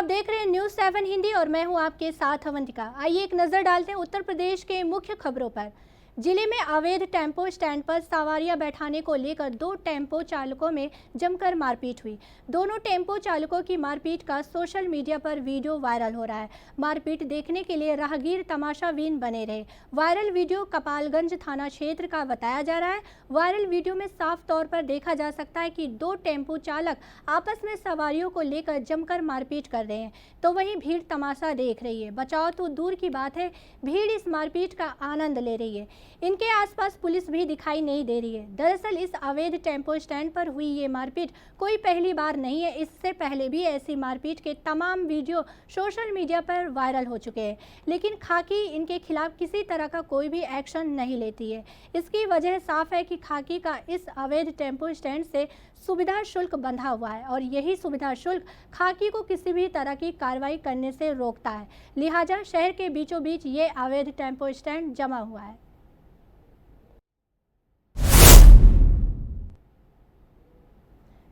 आप देख रहे हैं न्यूज़ 7 हिंदी और मैं हूं आपके साथ अवंतिका। आइए एक नज़र डालते हैं उत्तर प्रदेश के मुख्य खबरों पर। जिले में अवैध टेम्पो स्टैंड पर सवारियां बैठाने को लेकर दो टेम्पो चालकों में जमकर मारपीट हुई। दोनों टेम्पो चालकों की मारपीट का सोशल मीडिया पर वीडियो वायरल हो रहा है। मारपीट देखने के लिए राहगीर तमाशाबीन बने रहे। वायरल वीडियो कपालगंज थाना क्षेत्र का बताया जा रहा है। वायरल वीडियो में साफ तौर पर देखा जा सकता है कि दो टेम्पो चालक आपस में सवारियों को लेकर जमकर मारपीट कर रहे हैं, तो वहीं भीड़ तमाशा देख रही है। बचाव तो दूर की बात है, भीड़ इस मारपीट का आनंद ले रही है। इनके आसपास पुलिस भी दिखाई नहीं दे रही है। दरअसल इस अवैध टेम्पो स्टैंड पर हुई ये मारपीट कोई पहली बार नहीं है। इससे पहले भी ऐसी मारपीट के तमाम वीडियो सोशल मीडिया पर वायरल हो चुके हैं, लेकिन खाकी इनके खिलाफ किसी तरह का कोई भी एक्शन नहीं लेती है। इसकी वजह साफ है कि खाकी का इस अवैध टेम्पो स्टैंड से सुविधा शुल्क बंधा हुआ है और यही सुविधा शुल्क खाकी को किसी भी तरह की कार्रवाई करने से रोकता है। लिहाजा शहर के बीचों बीच ये अवैध टेम्पो स्टैंड जमा हुआ है।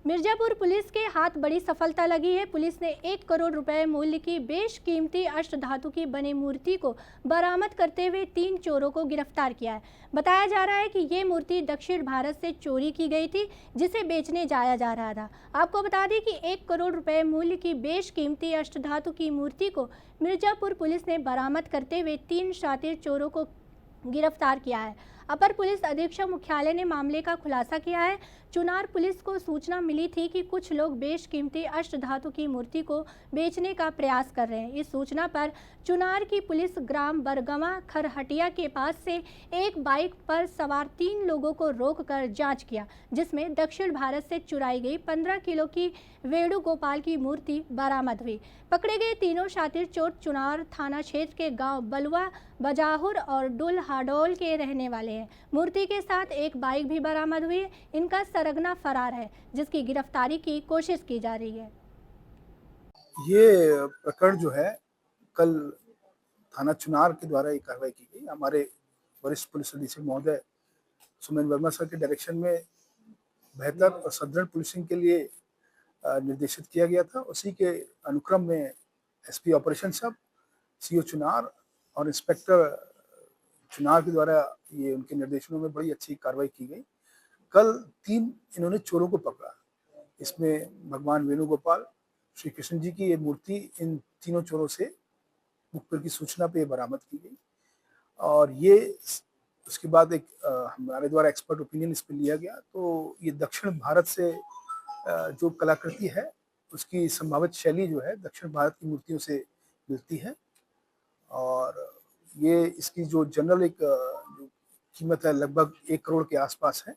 मिर्जापुर पुलिस के हाथ बड़ी सफलता लगी है। पुलिस ने 1 करोड़ रुपए मूल्य की बेशकीमती अष्टधातु की बनी मूर्ति को बरामद करते हुए 3 चोरों को गिरफ्तार किया है। बताया जा रहा है कि ये मूर्ति दक्षिण भारत से चोरी की गई थी, जिसे बेचने जाया जा रहा था। आपको बता दें कि 1 करोड़ रुपए मूल्य की बेशकीमती अष्टधातु की मूर्ति को मिर्जापुर पुलिस ने बरामद करते हुए 3 शातिर चोरों को गिरफ्तार किया है। अपर पुलिस अधीक्षक मुख्यालय ने मामले का खुलासा किया है। चुनार पुलिस को सूचना मिली थी कि कुछ लोग बेशकीमती अष्टधातु की मूर्ति को बेचने का प्रयास कर रहे हैं। इस सूचना पर चुनार की पुलिस ग्राम बरगवा खरहटिया के पास से एक बाइक पर सवार 3 लोगों को रोककर जांच किया, जिसमें दक्षिण भारत से चुराई गई 15 किलो की वेणुगोपाल की मूर्ति बरामद हुई। पकड़े गए तीनों शातिर चोर चुनार थाना क्षेत्र के गांव बलुआ बजाहुर और डुल हाडोल के रहने वाले हैं। मूर्ति के साथ एक बाइक भी बरामद हुई है। इनका सरगना फरार है, जिसकी गिरफ्तारी की कोशिश की जा रही है। ये प्रकरण जो है कल थाना चुनार के द्वारा ये कार्रवाई की गई। हमारे वरिष्ठ पुलिस अधीक्षक महोदय सुमेन वर्मा सर के डायरेक्शन में बेहतर और सुदृढ़ पुलिसिंग के लिए निर्देशित किया गया था। उसी के अनुक्रम में एसपी ऑपरेशन सब, सीओ चुनार और इंस्पेक्टर चुनार के द्वारा ये उनके निर्देशों में बड़ी अच्छी कार्रवाई की गई। कल 3 इन्होंने चोरों को पकड़ा। इसमें भगवान वेणुगोपाल श्री कृष्ण जी की ये मूर्ति इन तीनों चोरों से मुखबिर की सूचना पे बरामद की गई और ये उसके बाद एक हमारे द्वारा एक्सपर्ट ओपिनियन इस पे लिया गया। तो ये दक्षिण भारत से जो कलाकृति है उसकी संभावित शैली जो है दक्षिण भारत की मूर्तियों से मिलती है और ये इसकी जो जनरल एक जो कीमत है लगभग 1 करोड़ के आसपास है।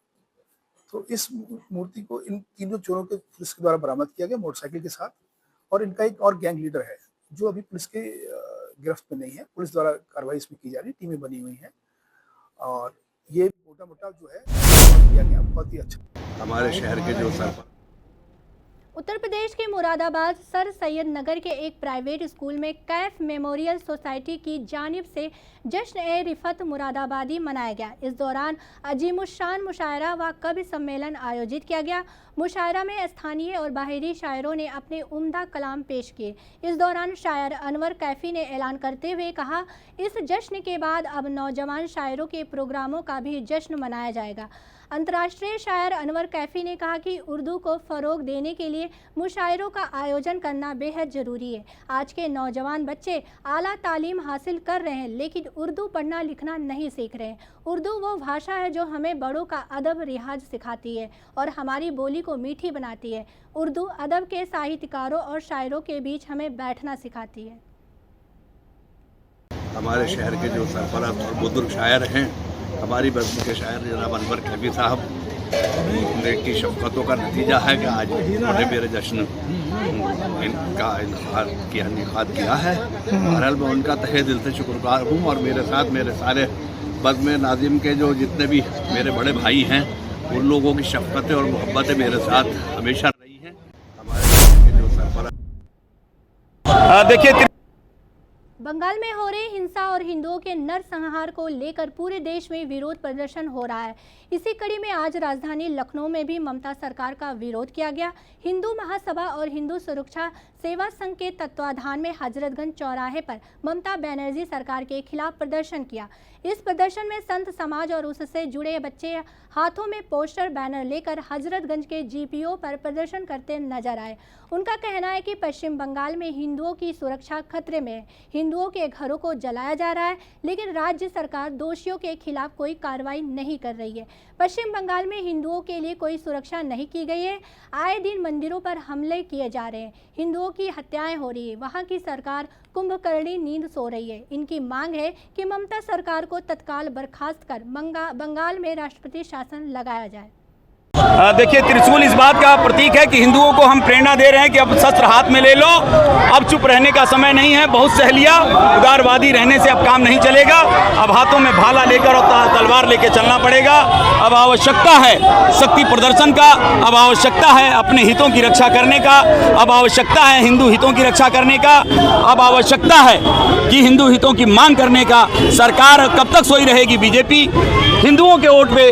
तो इस मूर्ति को इन तीनों चोरों के पुलिस के द्वारा बरामद किया गया मोटरसाइकिल के साथ और इनका एक और गैंग लीडर है जो अभी पुलिस के गिरफ्त में नहीं है। पुलिस द्वारा कार्रवाई इसमें की जा रही, टीमें बनी हुई हैं और ये मोटा मोटा जो है किया गया बहुत ही अच्छा। हमारे शहर के जो सरपंच उत्तर प्रदेश के मुरादाबाद सर सैयद नगर के एक प्राइवेट स्कूल में कैफ मेमोरियल सोसाइटी की जानिब से जश्न-ए-रिफत मुरादाबादी मनाया गया। इस दौरान अजीमुशान मुशायरा व कवि सम्मेलन आयोजित किया गया। मुशायरा में स्थानीय और बाहरी शायरों ने अपने उम्दा कलाम पेश किए। इस दौरान शायर अनवर कैफी ने ऐलान करते हुए कहा, इस जश्न के बाद अब नौजवान शायरों के प्रोग्रामों का भी जश्न मनाया जाएगा। अंतर्राष्ट्रीय शायर अनवर कैफी ने कहा कि उर्दू को फ़रोग देने के लिए मुशायरों का आयोजन करना बेहद ज़रूरी है। आज के नौजवान बच्चे आला तालीम हासिल कर रहे हैं, लेकिन उर्दू पढ़ना लिखना नहीं सीख रहे हैं। उर्दू वो भाषा है जो हमें बड़ों का अदब रियाज सिखाती है और हमारी बोली को मीठी बनाती है। उर्दू अदब के साहित्यकारों और शायरों के बीच हमें बैठना सिखाती है। हमारे शहर के जो सरपरस्त और बुजुर्ग शायर हैं, हमारी बस्ती के शायर जनाब अनवर कैफी साहब की शफ़क़तों का नतीजा है कि आज उन्होंने मेरे जश्न इनका इनेकाद किया है। बहरहाल मैं उनका तहे दिल से शुक्रगुज़ार हूँ और मेरे साथ मेरे सारे बज़्म नाज़िम के जो जितने भी मेरे बड़े भाई हैं उन लोगों की शफ़क़तें और मोहब्बतें मेरे साथ हमेशा रही हैं। हमारे जो सरपरस्त देखिए बंगाल में हो रही हिंसा और हिंदुओं के नरसंहार को लेकर पूरे देश में विरोध प्रदर्शन हो रहा है। इसी कड़ी में आज राजधानी लखनऊ में भी ममता सरकार का विरोध किया गया। हिंदू महासभा और हिंदू सुरक्षा सेवा संघ के तत्वाधान में हजरतगंज चौराहे पर ममता बनर्जी सरकार के खिलाफ प्रदर्शन किया। इस प्रदर्शन में संत समाज और उससे जुड़े बच्चे हाथों में पोस्टर बैनर लेकर हजरतगंज के जीपीओ पर प्रदर्शन करते नजर आए। उनका कहना है कि पश्चिम बंगाल में हिंदुओं की सुरक्षा खतरे में है। हिंदुओं के घरों को जलाया जा रहा है, लेकिन राज्य सरकार दोषियों के खिलाफ कोई कार्रवाई नहीं कर रही है। पश्चिम बंगाल में हिंदुओं के लिए कोई सुरक्षा नहीं की गई है। आए दिन मंदिरों पर हमले किए जा रहे हैं, हिंदुओं की हत्याएं हो रही है। वहां की सरकार कुंभकर्णी नींद सो रही है। इनकी मांग है कि ममता सरकार को तत्काल बर्खास्त कर बंगाल में राष्ट्रपति शासन लगाया जाए। देखिए, त्रिशूल इस बात का प्रतीक है कि हिंदुओं को हम प्रेरणा दे रहे हैं कि अब शस्त्र हाथ में ले लो, अब चुप रहने का समय नहीं है। बहुत सह लिया, उदारवादी रहने से अब काम नहीं चलेगा। अब हाथों में भाला लेकर और तलवार लेकर चलना पड़ेगा। अब आवश्यकता है शक्ति प्रदर्शन का, अब आवश्यकता है अपने हितों की रक्षा करने का, अब आवश्यकता है हिंदू हितों की रक्षा करने का, अब आवश्यकता है कि हिंदू हितों की मांग करने का। सरकार कब तक सोई रहेगी? बीजेपी हिंदुओं के वोट पे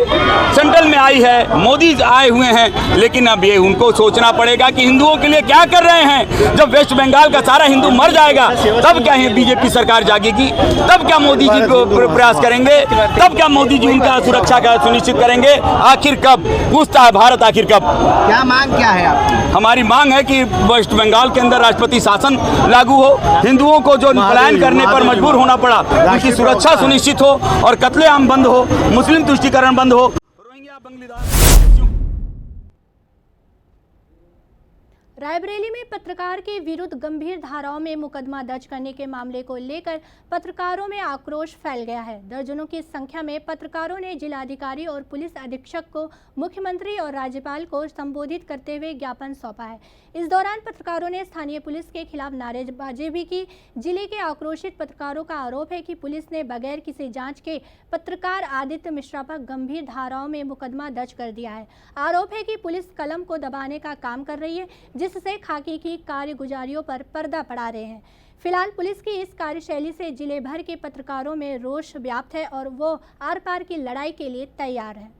सेंट्रल में आई है, मोदी आए हुए हैं, लेकिन अब ये उनको सोचना पड़ेगा कि हिंदुओं के लिए क्या कर रहे हैं। जब वेस्ट बंगाल का सारा हिंदू मर जाएगा तब क्या बीजेपी सरकार जागेगी? तब क्या मोदी जी को प्रयास करेंगे? तब क्या मोदी जी उनका सुरक्षा का सुनिश्चित करेंगे? आखिर कब पूछता है भारत, आखिर कब? क्या मांग क्या है आपकी? हमारी मांग है कि वेस्ट बंगाल के अंदर राष्ट्रपति शासन लागू हो, हिंदुओं को जो पलायन करने पर मजबूर होना पड़ा उनकी सुरक्षा सुनिश्चित हो और कत्लेआम बंद हो, मुस्लिम तुष्टीकरण बंद हो। रोहिंग्या बंगलादेश रायबरेली में पत्रकार के विरुद्ध गंभीर धाराओं में मुकदमा दर्ज करने के मामले को लेकर पत्रकारों में आक्रोश फैल गया है। दर्जनों की संख्या में पत्रकारों ने जिलाधिकारी और पुलिस अधीक्षक को मुख्यमंत्री और राज्यपाल को संबोधित करते हुए ज्ञापन सौंपा है। इस दौरान पत्रकारों ने स्थानीय पुलिस के खिलाफ नारेबाजी भी की। जिले के आक्रोशित पत्रकारों का आरोप है कि पुलिस ने बगैर किसी जांच के पत्रकार आदित्य मिश्रा पर गंभीर धाराओं में मुकदमा दर्ज कर दिया है। आरोप है कि पुलिस कलम को दबाने का काम कर रही है, जिससे खाकी की कार्यगुजारियों पर पर्दा पड़ा रहे हैं। फिलहाल पुलिस की इस कार्यशैली से जिले भर के पत्रकारों में रोष व्याप्त है और वो आर पार की लड़ाई के लिए तैयार हैं।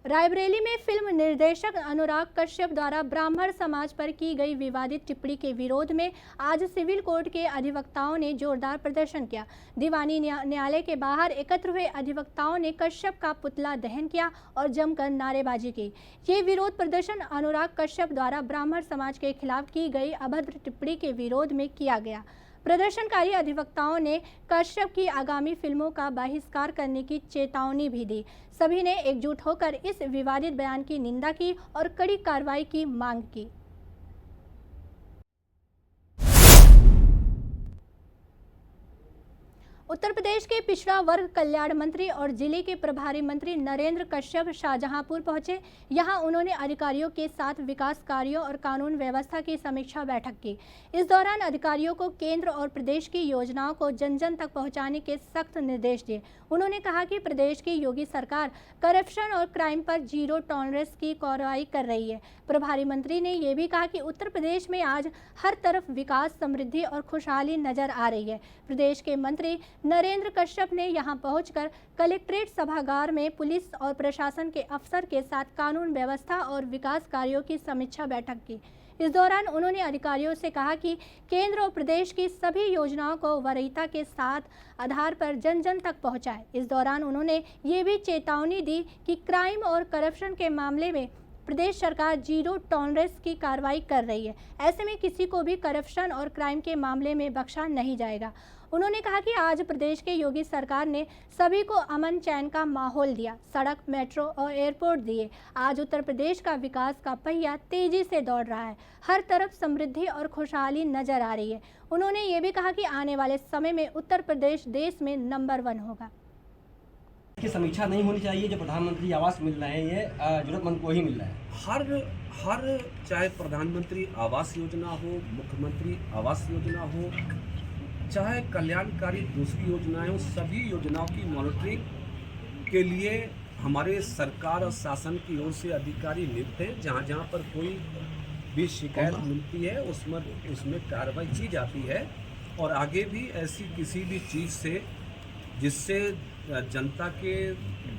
रायबरेली में फिल्म निर्देशक अनुराग कश्यप द्वारा ब्राह्मण समाज पर की गई विवादित टिप्पणी के विरोध में आज सिविल कोर्ट के अधिवक्ताओं ने जोरदार प्रदर्शन किया। दीवानी न्यायालय के बाहर एकत्र हुए अधिवक्ताओं ने कश्यप का पुतला दहन किया और जमकर नारेबाजी की। ये विरोध प्रदर्शन अनुराग कश्यप द्वारा ब्राह्मण समाज के खिलाफ की गई अभद्र टिप्पणी के विरोध में किया गया। प्रदर्शनकारी अधिवक्ताओं ने कश्यप की आगामी फिल्मों का बहिष्कार करने की चेतावनी भी दी। सभी ने एकजुट होकर इस विवादित बयान की निंदा की और कड़ी कार्रवाई की मांग की। उत्तर प्रदेश के पिछड़ा वर्ग कल्याण मंत्री और जिले के प्रभारी मंत्री नरेंद्र कश्यप शाहजहांपुर पहुंचे। यहां उन्होंने अधिकारियों के साथ विकास कार्यों और कानून व्यवस्था की समीक्षा बैठक की। इस दौरान अधिकारियों को केंद्र और प्रदेश की योजनाओं को जन जन तक पहुंचाने के सख्त निर्देश दिए। उन्होंने कहा कि प्रदेश की योगी सरकार करप्शन और क्राइम पर जीरो टॉलरेंस की कार्रवाई कर रही है। प्रभारी मंत्री ने यह भी कहा कि उत्तर प्रदेश में आज हर तरफ विकास, समृद्धि और खुशहाली नजर आ रही है। प्रदेश के मंत्री नरेंद्र कश्यप ने यहां पहुंचकर कलेक्ट्रेट सभागार में पुलिस और प्रशासन के अफसर के साथ कानून व्यवस्था और विकास कार्यों की समीक्षा बैठक की। इस दौरान उन्होंने अधिकारियों से कहा कि केंद्र और प्रदेश की सभी योजनाओं को वरीयता के साथ आधार पर जन जन तक पहुंचाए। इस दौरान उन्होंने ये भी चेतावनी दी कि क्राइम और करप्शन के मामले में प्रदेश सरकार जीरो टॉलरेंस की कार्रवाई कर रही है। ऐसे में किसी को भी करप्शन और क्राइम के मामले में बख्शा नहीं जाएगा। उन्होंने कहा कि आज प्रदेश के योगी सरकार ने सभी को अमन चैन का माहौल दिया, सड़क, मेट्रो और एयरपोर्ट दिए। आज उत्तर प्रदेश का विकास का पहिया तेजी से दौड़ रहा है। हर तरफ समृद्धि और खुशहाली नजर आ रही है। उन्होंने ये भी कहा कि आने वाले समय में उत्तर प्रदेश देश में नंबर 1 होगा। की समीक्षा नहीं होनी चाहिए। जो प्रधानमंत्री आवास मिल रहे हैं ये जरूरतमंद को ही मिल रहा है। हर चाहे प्रधानमंत्री आवास योजना हो, मुख्यमंत्री आवास योजना हो, चाहे कल्याणकारी दूसरी योजनाएं हो, सभी योजनाओं की मॉनिटरिंग के लिए हमारे सरकार और शासन की ओर से अधिकारी नियुक्त हैं। जहाँ जहाँ पर कोई भी शिकायत मिलती है उसमें कार्रवाई की जाती है और आगे भी ऐसी किसी भी चीज़ से जिससे जनता के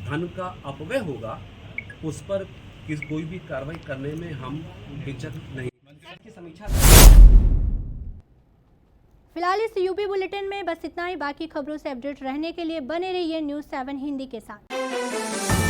धन का अपव्यय होगा उस पर कोई भी कार्रवाई करने में हम हिचक नहीं। की समीक्षा फिलहाल इस यूपी बुलेटिन में बस इतना ही। बाकी खबरों से अपडेट रहने के लिए बने रहिए न्यूज़ 7 हिंदी के साथ।